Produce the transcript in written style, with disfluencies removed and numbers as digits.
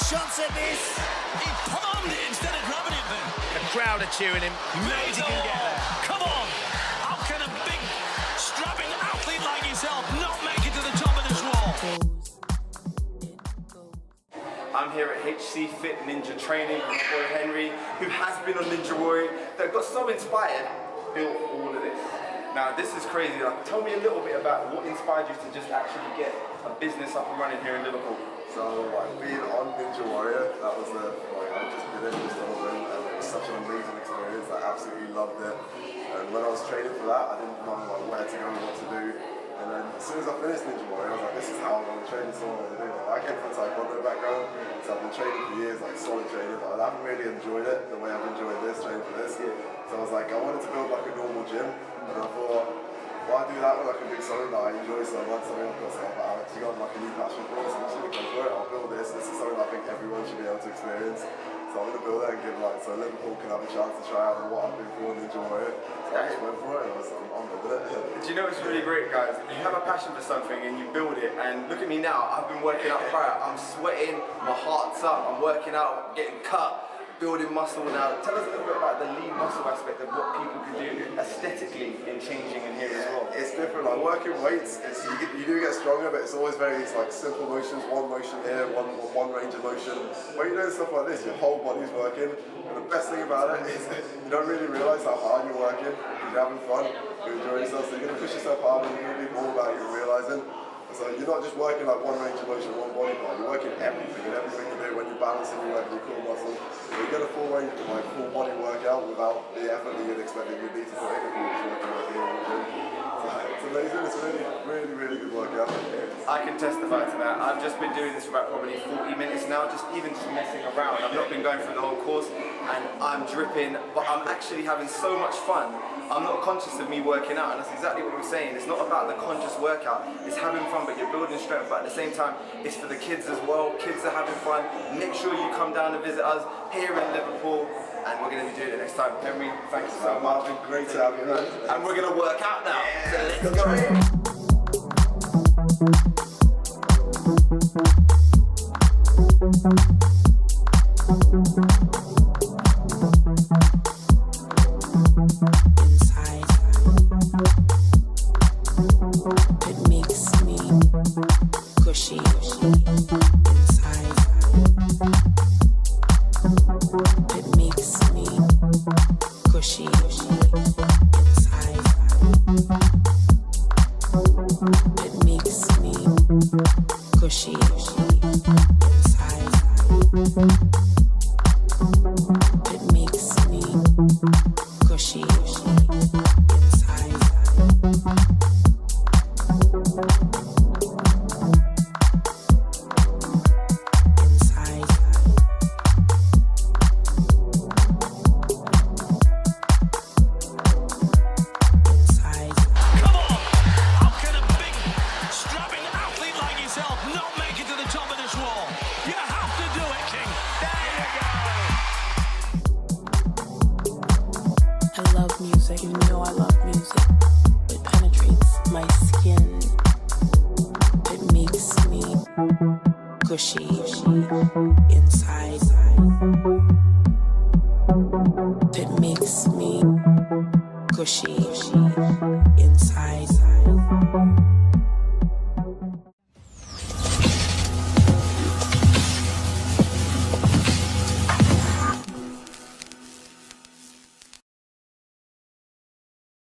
shots at this. He palmed it instead of grabbing it then. The crowd are cheering him. Made he can get there. Come on. How can a big, strapping athlete like yourself not make it to the top of this wall? I'm here at HC Fit Ninja Training with my boy Henry, who has been on Ninja Warrior, that got so inspired, built all of this. Now this is crazy. Like, tell me a little bit about what inspired you to just actually get a business up and running here in Liverpool. So like being on Ninja Warrior, that was I just did it just on a whim, and it was such an amazing experience. I absolutely loved it. And when I was training for that, I didn't know like where to go and what to do. And then as soon as I finished Ninja Warrior, I was like, this is how I'm going to train, this is what I'm going to do. I came from a Taekwondo background, so I've been training for years, like solid training, but I haven't really enjoyed it the way I've enjoyed this, training for this. So I was like, I wanted to build like a normal gym, and I thought, why do that when I can do something that I enjoy so much, something I've got to help out. Actually got like a new passion for it, so I'm just going to go for it, I'll build this. This is something I think everyone should be able to experience. So I'm going to build it and give like, so Liverpool can have a chance to try out what I've been for Ninja Warrior. So I just went for it and I'm with it. Do you know what's really great, guys? You have a passion for something and you build it, and look at me now, I've been working out prior, I'm sweating, my heart's up, I'm working out, getting cut, building muscle now. Tell us a little bit about the lean muscle aspect of what people can do aesthetically in changing in here as well. It's different, like working weights, you do get stronger, but it's always very like simple motions, one motion here, one range of motion. When you're doing stuff like this, your whole body's working, and the best thing about it is you don't really realise how hard you're working, you're having fun, you're enjoying yourself, so you're going to push yourself hard and you're going to do more about it, you're realising. So you're not just working like one range of motion, one body part, you're working everything, and everything you do when you're balancing, you're working your core muscles. So you get a full range of like full body workout without the effort that you'd expect that you'd need to put in if you were working like here in the gym. So it's amazing, it's really good workout. I can testify to that. I've just been doing this for about probably 40 minutes now, just messing around. I've not been going through the whole course, and I'm dripping, but I'm actually having so much fun. I'm not conscious of me working out, and that's exactly what we're saying. It's not about the conscious workout, it's having fun, but you're building strength, but at the same time, it's for the kids as well. Kids are having fun. Make sure you come down and visit us here in Liverpool, and we're going to be doing it next time. Henry, thank you so much. It's been great to have you, man. And we're going to work out now. Yeah, so let's go. It makes me gushy inside. It makes me gushy inside. It makes me gushy inside. It makes me gushy inside. Music, you know I love music. It penetrates my skin. It makes me gushy inside. It makes me gushy